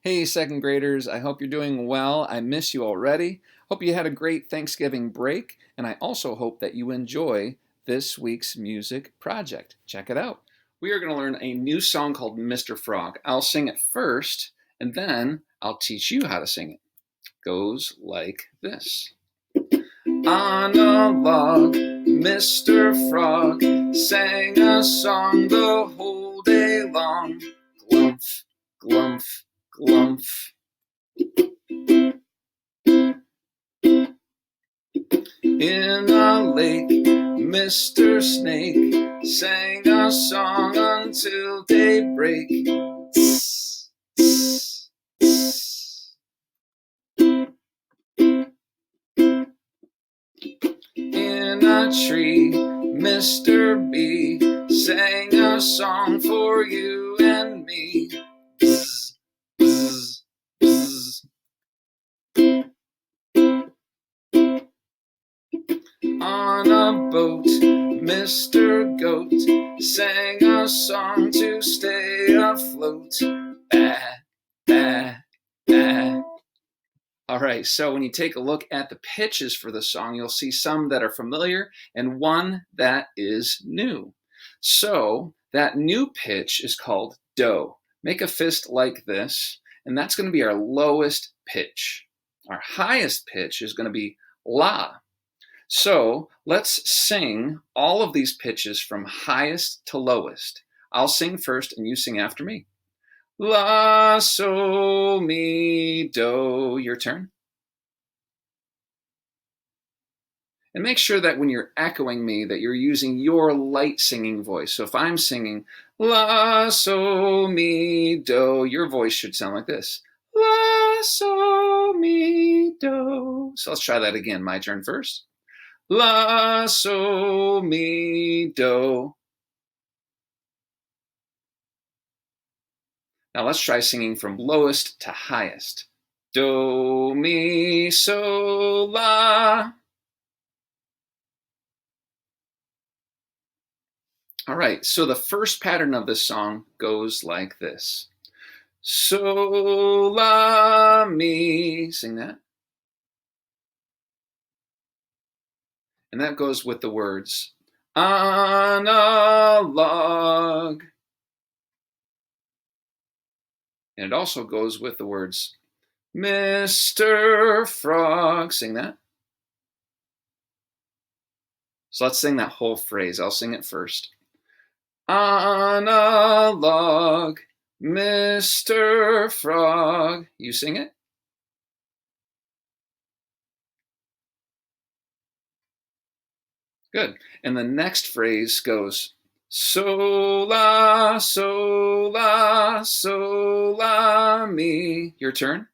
Hey, second graders, I hope you're doing well. I miss you already. Hope you had a great Thanksgiving break, and I also hope that you enjoy this week's music project. Check it out. We are going to learn a new song called Mr. Frog. I'll sing it first, and then I'll teach you how to sing it. Goes like this. On a log, Mr. Frog sang a song the whole day long. Glumph, glumph, glumph. In a lake, Mr. Snake sang a song until daybreak. Tss, tss, tss. In a tree, Mr. Bee sang a song for you and me. Bzz, bzz, bzz. On a boat, Mr. Goat sang a song to stay afloat. Ah, ah, ah. All right, so when you take a look at the pitches for the song, you'll see some that are familiar and one that is new. So that new pitch is called do. Make a fist like this, and that's going to be our lowest pitch. Our highest pitch is going to be la. So let's sing all of these pitches from highest to lowest. I'll sing first and you sing after me. La, so, mi, do. Your turn. And make sure that when you're echoing me that you're using your light singing voice. So if I'm singing la, so, mi, do, your voice should sound like this. La, so, mi, do. So let's try that again. My turn first. La, so, mi, do. Now let's try singing from lowest to highest. Do, mi, so, la. All right, so the first pattern of this song goes like this. So, la, mi. Sing that. And that goes with the words on a log. And it also goes with the words Mr. Frog. Sing that. So let's sing that whole phrase. I'll sing it first. On a log, Mr. Frog. You sing it. Good. And the next phrase goes so la, so la, so la, mi. Your turn.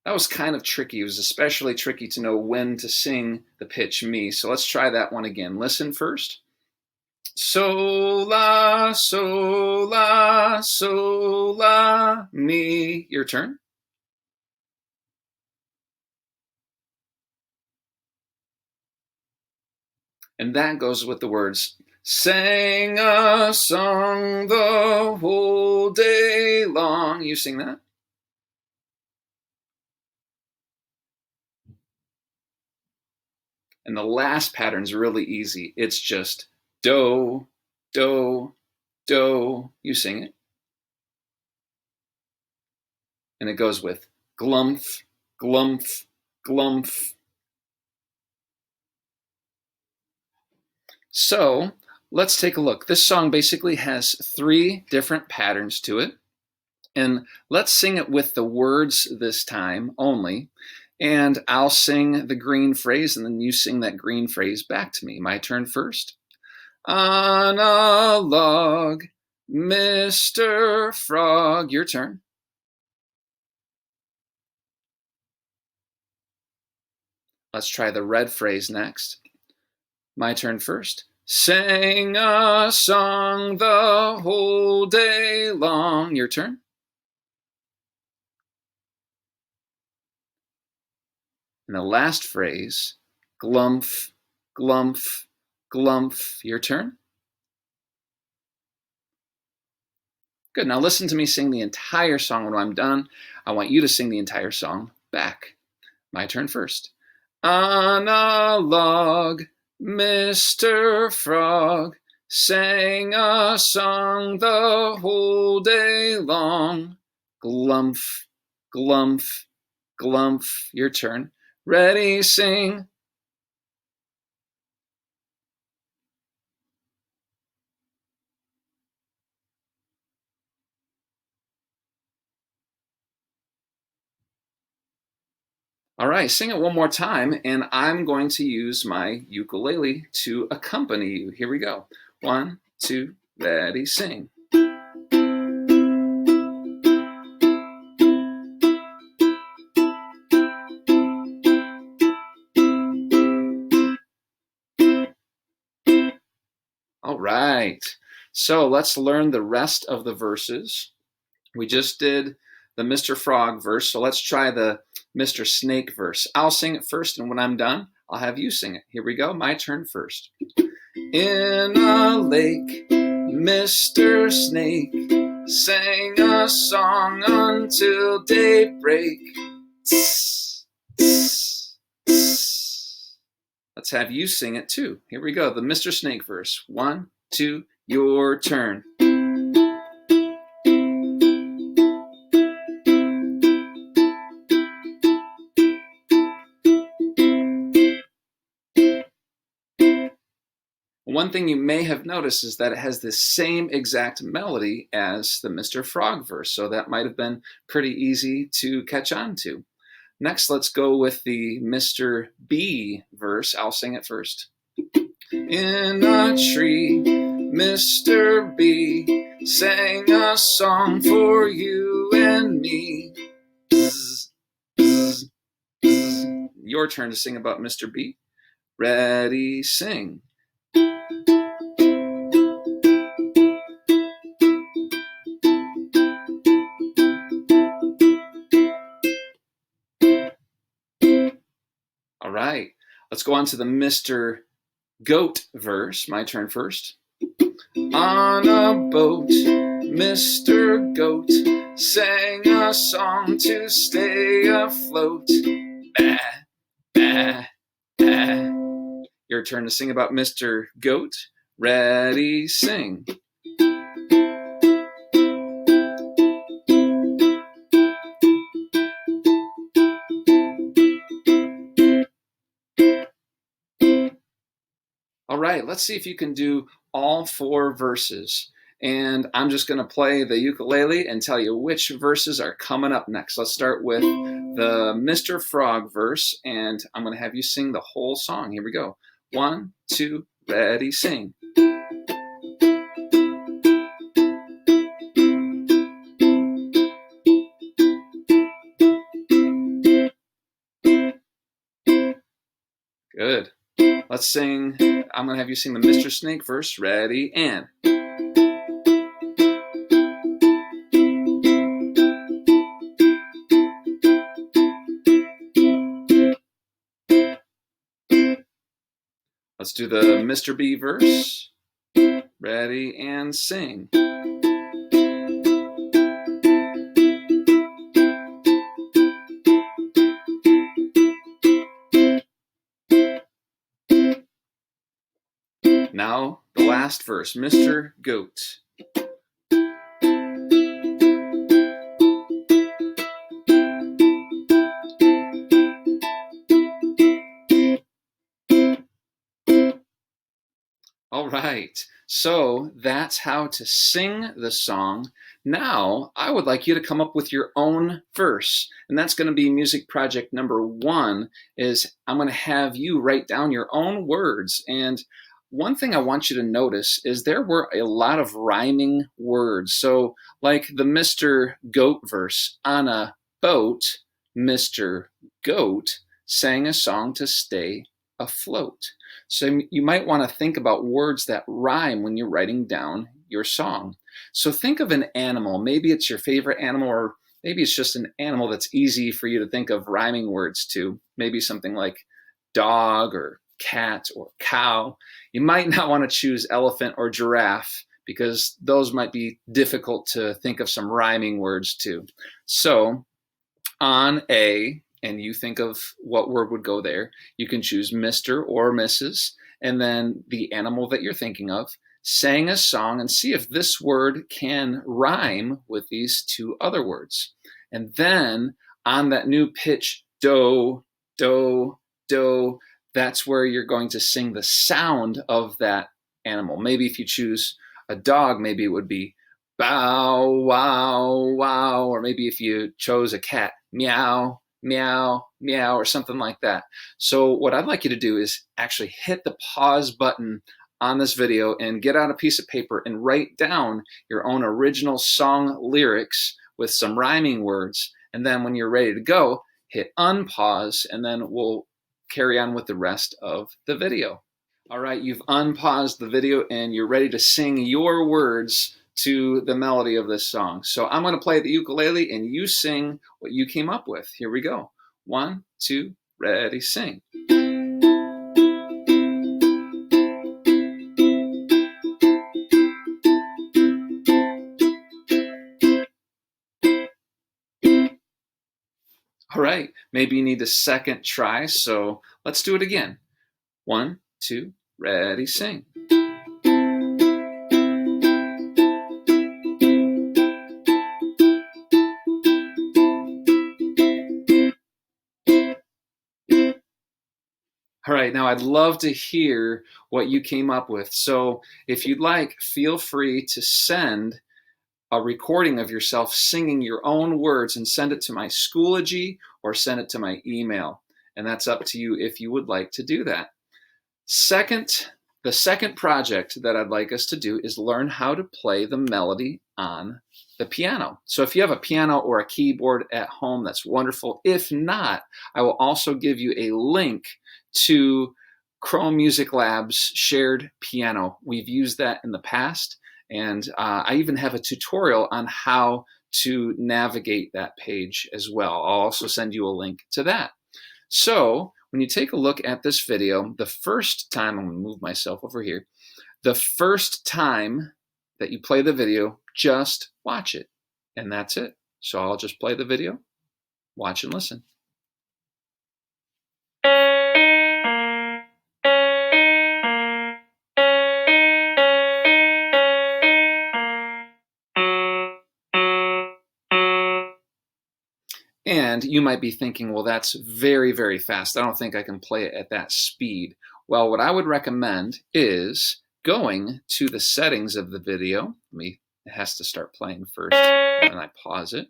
That was kind of tricky. It was especially tricky to know when to sing the pitch mi. So let's try that one again. Listen first. So la, so la, so la, mi. Your turn. And that goes with the words sang a song the whole day long. You sing that. And the last pattern's really easy. It's just do, do, do. You sing it. And it goes with glumph, glumph, glumph. So let's take a look. This song basically has 3 different patterns to it. And let's sing it with the words this time only. And I'll sing the green phrase, and then you sing that green phrase back to me. My turn first. On a log, Mr. Frog. Your turn. Let's try the red phrase next. My turn first. Sang a song the whole day long. Your turn. And the last phrase, glumph, glumph, glumph. Your turn. Good. Now listen to me sing the entire song. When I'm done, I want you to sing the entire song back. My turn first. On a log, Mr. Frog sang a song the whole day long. Glumph, glumph, glumph. Your turn. Ready, sing. All right, sing it one more time, and I'm going to use my ukulele to accompany you. Here we go. 1, 2, ready, sing. All right, so let's learn the rest of the verses. We just did the Mr. Frog verse, so let's try the Mr. Snake verse. I'll sing it first, and when I'm done, I'll have you sing it. Here we go, my turn first. In a lake, Mr. Snake sang a song until daybreak. Tss, tss, tss. Let's have you sing it too. Here we go, the Mr. Snake verse. 1, 2, your turn. One thing you may have noticed is that it has the same exact melody as the Mr. Frog verse, so that might have been pretty easy to catch on to. Next, let's go with the Mr. B verse. I'll sing it first. In a tree, Mr. B sang a song for you and me. Bzz, bzz, bzz. Your turn to sing about Mr. B. Ready, sing. All right, let's go on to the Mr. Goat verse. My turn first. On a boat, Mr. Goat sang a song to stay afloat. Bah, bah, bah. Your turn to sing about Mr. Goat. Ready, sing. All right, let's see if you can do all 4 verses. And I'm just going to play the ukulele and tell you which verses are coming up next. Let's start with the Mr. Frog verse, and I'm going to have you sing the whole song. Here we go. 1, 2, ready, sing. Good. Let's sing. I'm going to have you sing the Mr. Snake verse. Ready, and. Let's do the Mr. B verse. Ready, and sing. Now, the last verse, Mr. Goat. All right, so that's how to sing the song. Now, I would like you to come up with your own verse, and that's going to be music project number 1, is I'm going to have you write down your own words. And one thing I want you to notice is there were a lot of rhyming words. So like the Mr. Goat verse, on a boat, Mr. Goat sang a song to stay afloat. So you might want to think about words that rhyme when you're writing down your song. So think of an animal. Maybe it's your favorite animal, or maybe it's just an animal that's easy for you to think of rhyming words to. Maybe something like dog or cat or cow. You might not want to choose elephant or giraffe because those might be difficult to think of some rhyming words to. So on A, and you think of what word would go there, you can choose Mr. or Mrs., and then the animal that you're thinking of, sang a song, and see if this word can rhyme with these two other words. And then on that new pitch, do, do, do, that's where you're going to sing the sound of that animal. Maybe if you choose a dog, maybe it would be bow, wow, wow. Or maybe if you chose a cat, meow, meow, meow, or something like that. So what I'd like you to do is actually hit the pause button on this video and get out a piece of paper and write down your own original song lyrics with some rhyming words. And then when you're ready to go, hit unpause, and then we'll carry on with the rest of the video. All right, you've unpaused the video and you're ready to sing your words to the melody of this song. So I'm going to play the ukulele and you sing what you came up with. Here we go. 1, 2, ready, sing. All right, maybe you need a second try, so let's do it again. 1, 2, ready, sing. All right, now I'd love to hear what you came up with. So if you'd like, feel free to send a recording of yourself singing your own words and send it to my Schoology or send it to my email. And that's up to you if you would like to do that. The second project that I'd like us to do is learn how to play the melody on the piano. So if you have a piano or a keyboard at home, that's wonderful. If not, I will also give you a link to Chrome Music Lab's shared piano. We've used that in the past, and I even have a tutorial on how to navigate that page as well. I'll also send you a link to that. So when you take a look at this video, the first time, I'm going to move myself over here, the first time that you play the video, just watch it, and that's it. So I'll just play the video, watch and listen. And you might be thinking, well, that's very, very fast. I don't think I can play it at that speed. Well, what I would recommend is going to the settings of the video. It has to start playing first, and I pause it.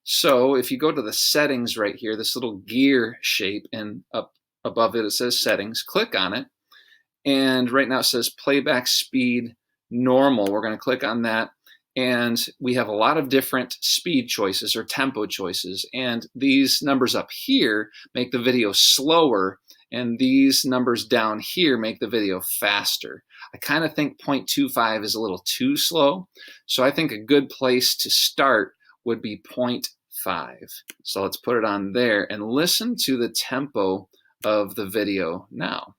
So if you go to the settings right here, this little gear shape, and up above it, it says settings, click on it. And right now it says playback speed normal. We're going to click on that. And we have a lot of different speed choices or tempo choices. And these numbers up here make the video slower, and these numbers down here make the video faster. I kind of think 0.25 is a little too slow. So I think a good place to start would be 0.5. So let's put it on there and listen to the tempo of the video now.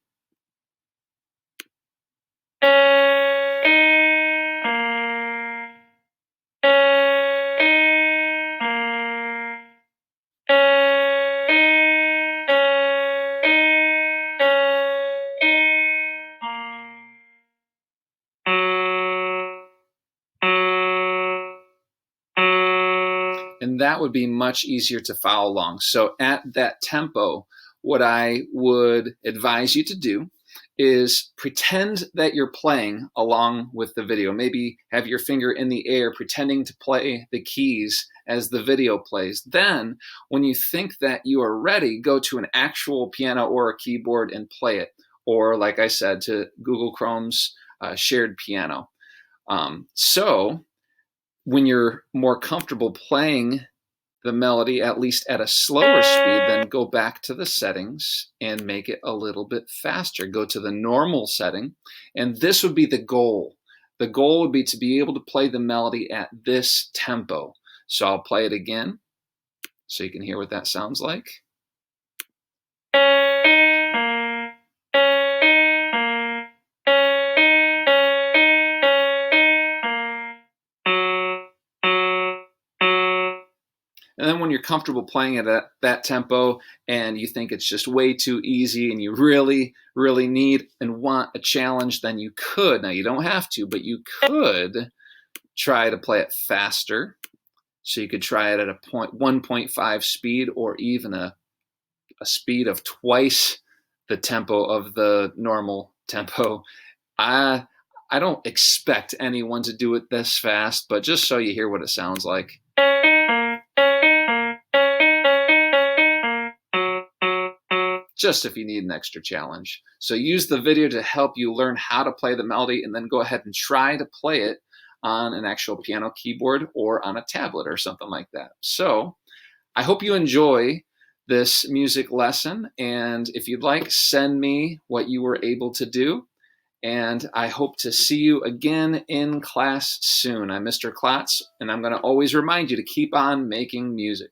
And that would be much easier to follow along. So at that tempo, what I would advise you to do is pretend that you're playing along with the video. Maybe have your finger in the air, pretending to play the keys as the video plays. Then, when you think that you are ready, go to an actual piano or a keyboard and play it. Or, like I said, to Google Chrome's shared piano. So when you're more comfortable playing the melody, at least at a slower speed, then go back to the settings and make it a little bit faster. Go to the normal setting, and this would be the goal. The goal would be to be able to play the melody at this tempo. So I'll play it again so you can hear what that sounds like. And then when you're comfortable playing it at that tempo and you think it's just way too easy and you really, really need and want a challenge, then you could, now you don't have to, but you could try to play it faster. So you could try it at a 1.5 speed, or even a speed of twice the tempo of the normal tempo. I don't expect anyone to do it this fast, but just so you hear what it sounds like. Just if you need an extra challenge. So use the video to help you learn how to play the melody, and then go ahead and try to play it on an actual piano keyboard or on a tablet or something like that. So I hope you enjoy this music lesson, and if you'd like, send me what you were able to do, and I hope to see you again in class soon. I'm Mr. Klotz, and I'm going to always remind you to keep on making music.